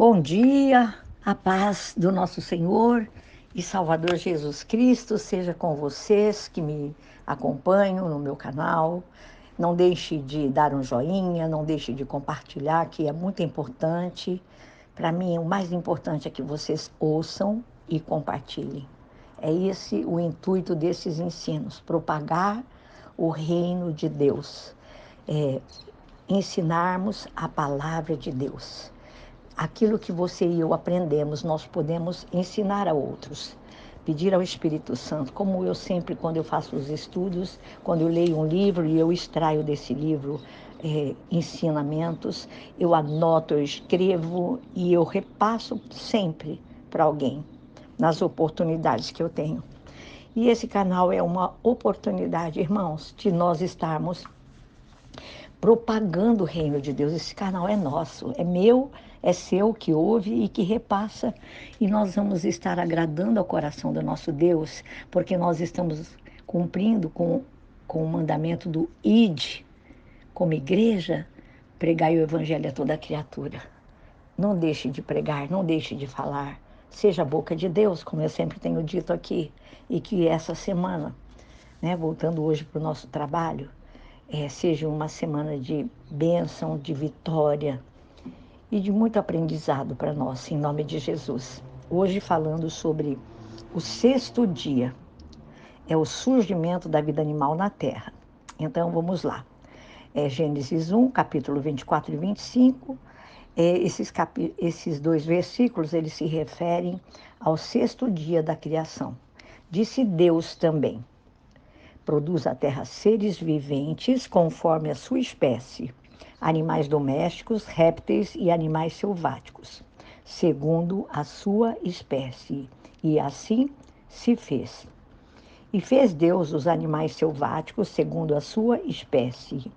Bom dia, a paz do nosso Senhor e Salvador Jesus Cristo seja com vocês que me acompanham no meu canal. Não deixe de dar um joinha, não deixe de compartilhar, que é muito importante. Para mim, o mais importante é que vocês ouçam e compartilhem. É esse o intuito desses ensinos, propagar o reino de Deus, ensinarmos a palavra de Deus. Aquilo que você e eu aprendemos, nós podemos ensinar a outros. Pedir ao Espírito Santo, como eu sempre, quando eu faço os estudos, quando eu leio um livro e eu extraio desse livro ensinamentos, eu anoto, eu escrevo e eu repasso sempre para alguém, nas oportunidades que eu tenho. E esse canal é uma oportunidade, irmãos, de nós estarmos propagando o reino de Deus. Esse canal é nosso, é meu, é seu, que ouve e que repassa. E nós vamos estar agradando ao coração do nosso Deus, porque nós estamos cumprindo com o mandamento do ide, como igreja, pregai o evangelho a toda criatura. Não deixe de pregar, não deixe de falar. Seja a boca de Deus, como eu sempre tenho dito aqui. E que essa semana, voltando hoje para o nosso trabalho, seja uma semana de bênção, de vitória e de muito aprendizado para nós, em nome de Jesus. Hoje falando sobre o sexto dia, é o surgimento da vida animal na Terra. Então vamos lá. Gênesis 1, capítulo 24 e 25. Esses dois versículos, eles se referem ao sexto dia da criação. Disse Deus também: produz a terra seres viventes conforme a sua espécie, animais domésticos, répteis e animais selváticos, segundo a sua espécie. E assim se fez. E fez Deus os animais selváticos segundo a sua espécie,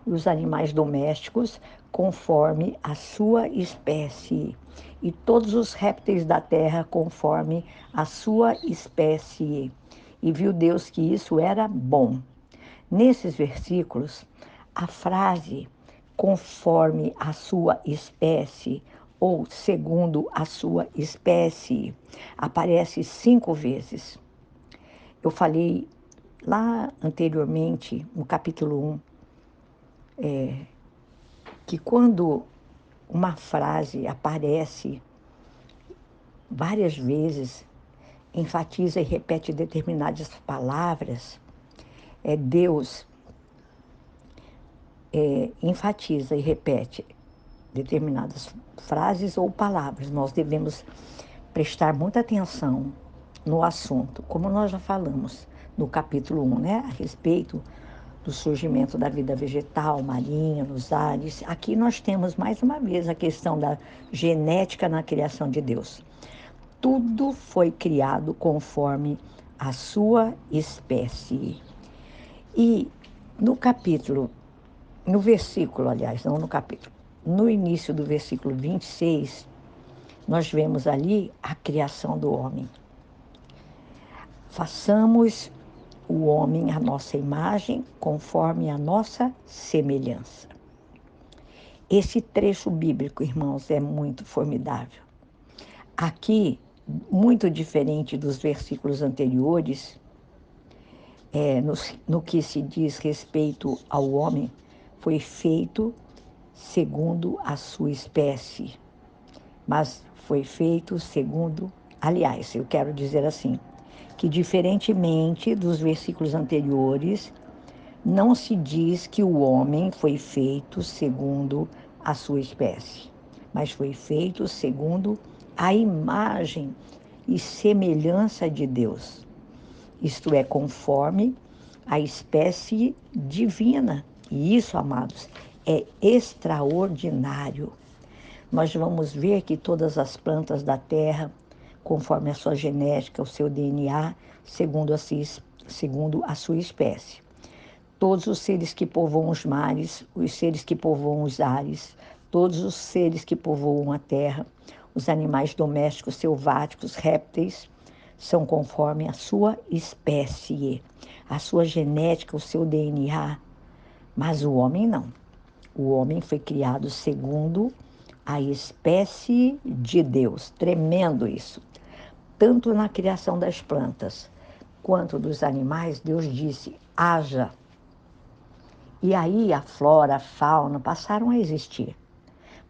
e os animais domésticos conforme a sua espécie, e todos os répteis da terra conforme a sua espécie. E viu Deus que isso era bom. Nesses versículos, a frase conforme a sua espécie ou segundo a sua espécie aparece 5 vezes. Eu falei lá anteriormente, no capítulo 1, que quando uma frase aparece várias vezes, enfatiza e repete determinadas palavras, Deus enfatiza e repete determinadas frases ou palavras. Nós devemos prestar muita atenção no assunto, como nós já falamos no capítulo 1, a respeito do surgimento da vida vegetal, marinha, nos ares. Aqui nós temos mais uma vez a questão da genética na criação de Deus. Tudo foi criado conforme a sua espécie. E no versículo, aliás, não no capítulo, no início do versículo 26, nós vemos ali a criação do homem. Façamos o homem à nossa imagem, conforme a nossa semelhança. Esse trecho bíblico, irmãos, é muito formidável. Aqui, muito diferente dos versículos anteriores, no que se diz respeito ao homem, foi feito segundo a sua espécie, mas foi feito segundo, aliás, eu quero dizer assim, que diferentemente dos versículos anteriores, não se diz que o homem foi feito segundo a sua espécie, mas foi feito segundo a imagem e semelhança de Deus. Isto é, conforme a espécie divina. E isso, amados, é extraordinário. Nós vamos ver que todas as plantas da terra, conforme a sua genética, o seu DNA, segundo a sua espécie. Todos os seres que povoam os mares, os seres que povoam os ares, todos os seres que povoam a terra, os animais domésticos, selváticos, répteis, são conforme a sua espécie, a sua genética, o seu DNA. Mas o homem não. O homem foi criado segundo a espécie de Deus. Tremendo isso. Tanto na criação das plantas quanto dos animais, Deus disse, haja. E aí a flora, a fauna passaram a existir.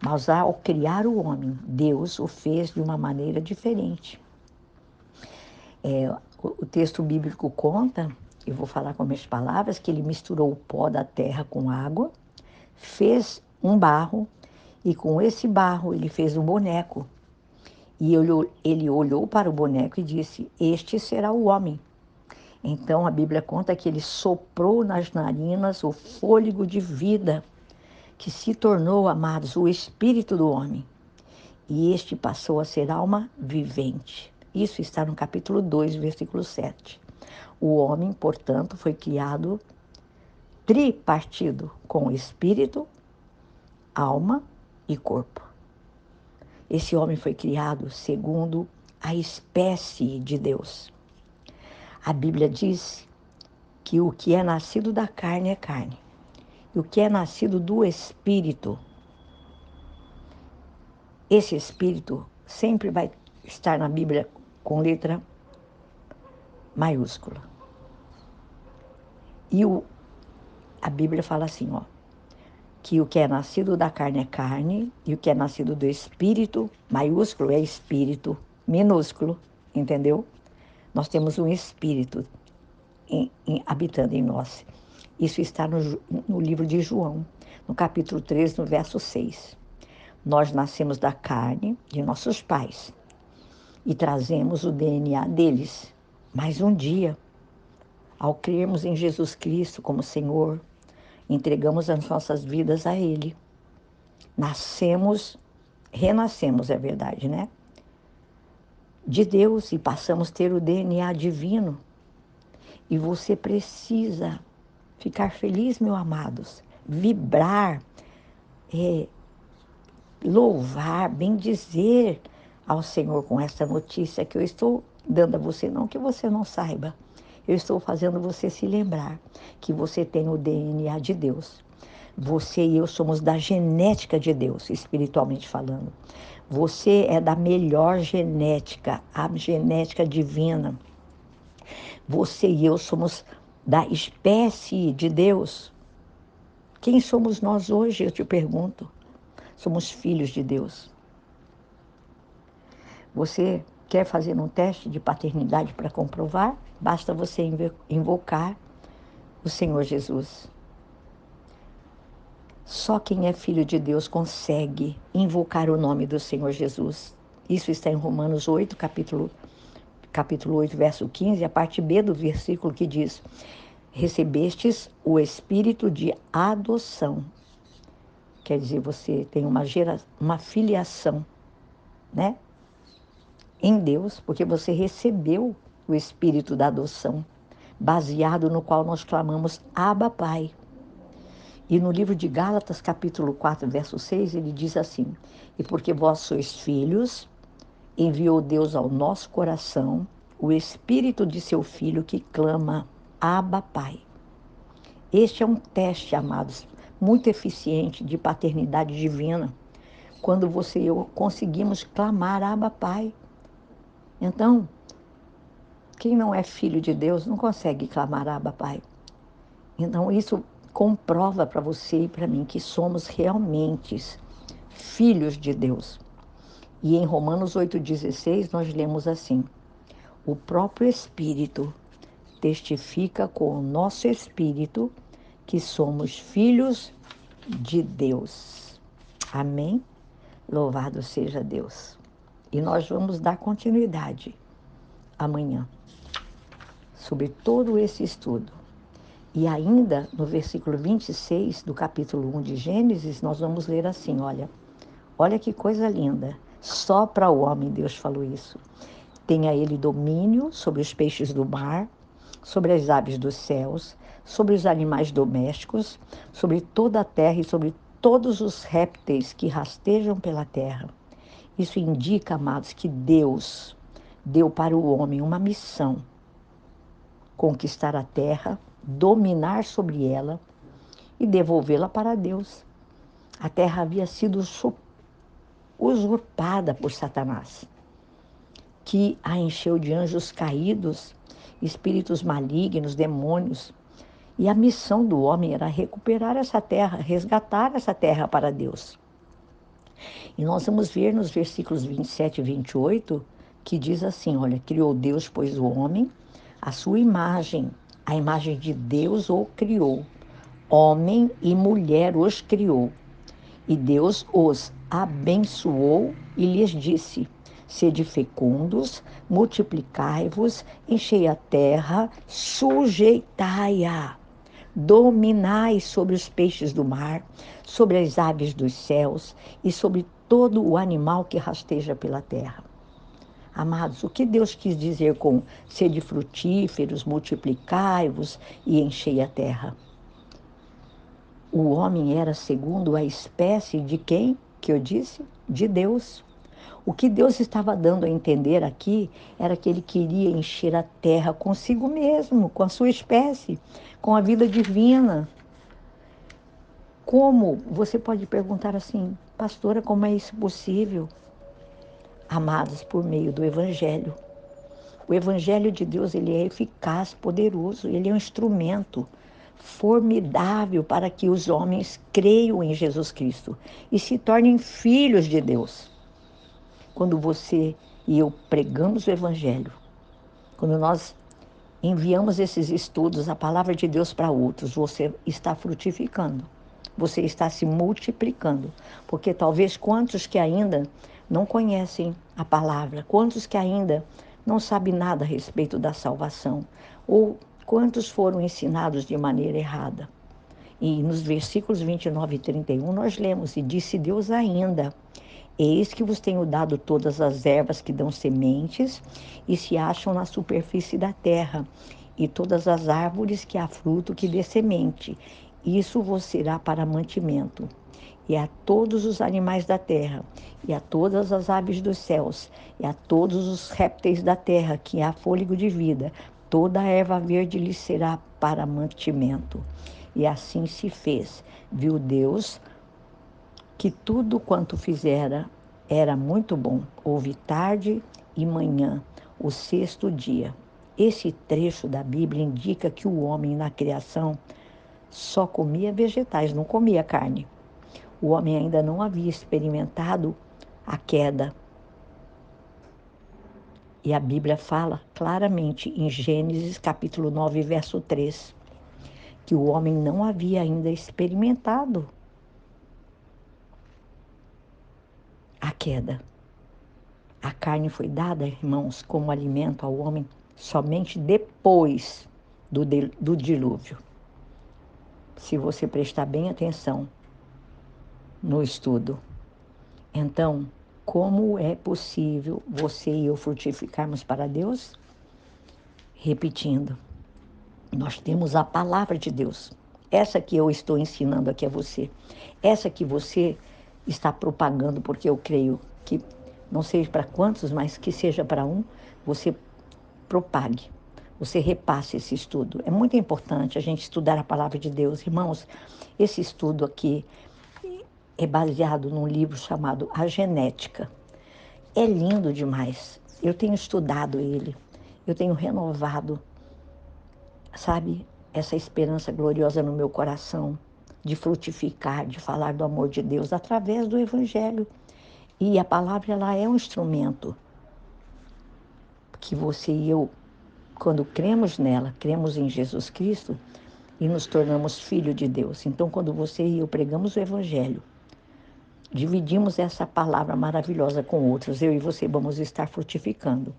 Mas ao criar o homem, Deus o fez de uma maneira diferente. O texto bíblico conta, eu vou falar com minhas palavras, que ele misturou o pó da terra com água, fez um barro, e com esse barro ele fez um boneco. E ele olhou para o boneco e disse, este será o homem. Então a Bíblia conta que ele soprou nas narinas o fôlego de vida, que se tornou, amados, o espírito do homem. E este passou a ser alma vivente. Isso está no capítulo 2, versículo 7. O homem, portanto, foi criado tripartido, com espírito, alma e corpo. Esse homem foi criado segundo a espécie de Deus. A Bíblia diz que o que é nascido da carne é carne, e o que é nascido do espírito, esse espírito sempre vai estar na Bíblia com letra maiúscula. E a Bíblia fala assim, que o que é nascido da carne é carne, e o que é nascido do espírito, maiúsculo, é espírito, minúsculo, entendeu? Nós temos um espírito habitando em nós. Isso está no livro de João, no capítulo 3, no verso 6. Nós nascemos da carne de nossos pais e trazemos o DNA deles. Mas um dia, ao crermos em Jesus Cristo como Senhor, entregamos as nossas vidas a Ele. Renascemos, é verdade, né? De Deus, e passamos a ter o DNA divino. E você precisa ficar feliz, meus amados, vibrar, louvar, bendizer ao Senhor com essa notícia que eu estou dando a você, não que você não saiba. Eu estou fazendo você se lembrar que você tem o DNA de Deus. Você e eu somos da genética de Deus, espiritualmente falando. Você é da melhor genética, a genética divina. Você e eu somos da espécie de Deus. Quem somos nós hoje, eu te pergunto? Somos filhos de Deus. Você quer fazer um teste de paternidade para comprovar? Basta você invocar o Senhor Jesus. Só quem é filho de Deus consegue invocar o nome do Senhor Jesus. Isso está em Romanos 8, capítulo 8, verso 15, a parte B do versículo que diz: recebestes o espírito de adoção. Quer dizer, você tem uma filiação, né? Em Deus, porque você recebeu o espírito da adoção, baseado no qual nós clamamos Abba, Pai. E no livro de Gálatas, capítulo 4, verso 6, ele diz assim: e porque vós sois filhos, enviou Deus ao nosso coração o espírito de seu Filho que clama Abba, Pai. Este é um teste, amados, muito eficiente de paternidade divina, quando você e eu conseguimos clamar Abba, Pai. Então, quem não é filho de Deus não consegue clamar Abba, Pai. Então, isso comprova para você e para mim que somos realmente filhos de Deus. E em Romanos 8,16 nós lemos assim: o próprio Espírito testifica com o nosso espírito que somos filhos de Deus. Amém? Louvado seja Deus. E nós vamos dar continuidade amanhã sobre todo esse estudo. E ainda no versículo 26 do capítulo 1 de Gênesis, nós vamos ler assim, olha que coisa linda. Só para o homem Deus falou isso. Tenha ele domínio sobre os peixes do mar, sobre as aves dos céus, sobre os animais domésticos, sobre toda a terra e sobre todos os répteis que rastejam pela terra. Isso indica, amados, que Deus deu para o homem uma missão: conquistar a terra, dominar sobre ela e devolvê-la para Deus. A terra havia sido usurpada por Satanás, que a encheu de anjos caídos, espíritos malignos, demônios. E a missão do homem era recuperar essa terra, resgatar essa terra para Deus. E nós vamos ver nos versículos 27 e 28, que diz assim, olha, criou Deus, pois o homem, a sua imagem, a imagem de Deus o criou. Homem e mulher os criou. E Deus os abençoou e lhes disse, sede fecundos, multiplicai-vos, enchei a terra, sujeitai-a. Dominai sobre os peixes do mar, sobre as aves dos céus e sobre todo o animal que rasteja pela terra. Amados, o que Deus quis dizer com sede frutíferos, multiplicai-vos e enchei a terra? O homem era segundo a espécie de quem, que eu disse? De Deus. O que Deus estava dando a entender aqui era que ele queria encher a terra consigo mesmo, com a sua espécie, com a vida divina. Como? Você pode perguntar assim, pastora, como é isso possível? Amados, por meio do Evangelho. O Evangelho de Deus, ele é eficaz, poderoso, ele é um instrumento formidável para que os homens creiam em Jesus Cristo e se tornem filhos de Deus. Quando você e eu pregamos o Evangelho, quando nós enviamos esses estudos, a palavra de Deus para outros, você está frutificando, você está se multiplicando, porque talvez quantos que ainda não conhecem a palavra, quantos que ainda não sabem nada a respeito da salvação, ou quantos foram ensinados de maneira errada. E nos versículos 29 e 31 nós lemos, e disse Deus ainda, eis que vos tenho dado todas as ervas que dão sementes e se acham na superfície da terra, e todas as árvores que há fruto que dê semente. Isso vos será para mantimento. E a todos os animais da terra, e a todas as aves dos céus, e a todos os répteis da terra, que há fôlego de vida, toda a erva verde lhes será para mantimento. E assim se fez. Viu Deus que tudo quanto fizera era muito bom. Houve tarde e manhã, o sexto dia. Esse trecho da Bíblia indica que o homem na criação só comia vegetais, não comia carne. O homem ainda não havia experimentado a queda. E a Bíblia fala claramente em Gênesis capítulo 9, verso 3, que o homem não havia ainda experimentado a queda. A carne foi dada, irmãos, como alimento ao homem somente depois do dilúvio. Se você prestar bem atenção no estudo. Então, como é possível você e eu frutificarmos para Deus? Repetindo, nós temos a palavra de Deus. Essa que eu estou ensinando aqui a você. Essa que você está propagando, porque eu creio que não seja para quantos, mas que seja para um, você propague, você repasse esse estudo. É muito importante a gente estudar a palavra de Deus. Irmãos, esse estudo aqui é baseado num livro chamado A Genética. É lindo demais. Eu tenho estudado ele, eu tenho renovado, sabe, essa esperança gloriosa no meu coração de frutificar, de falar do amor de Deus através do Evangelho. E a palavra, ela é um instrumento que você e eu, quando cremos nela, cremos em Jesus Cristo e nos tornamos filhos de Deus. Então, quando você e eu pregamos o Evangelho, dividimos essa palavra maravilhosa com outros, eu e você vamos estar frutificando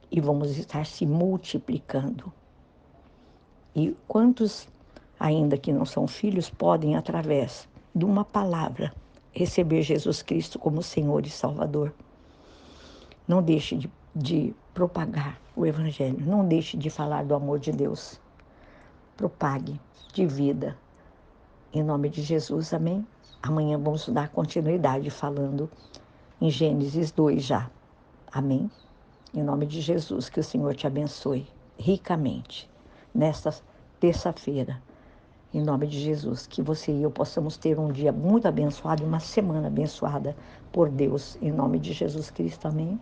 e vamos estar se multiplicando. E quantos ainda que não são filhos podem, através de uma palavra, receber Jesus Cristo como Senhor e Salvador? Não deixe de propagar o Evangelho, não deixe de falar do amor de Deus. Propague, divida. Em nome de Jesus, amém? Amanhã vamos dar continuidade falando em Gênesis 2 já. Amém? Em nome de Jesus, que o Senhor te abençoe ricamente nesta terça-feira. em nome de Jesus. Que você e eu possamos ter um dia muito abençoado e uma semana abençoada por Deus, em nome de Jesus Cristo. Amém.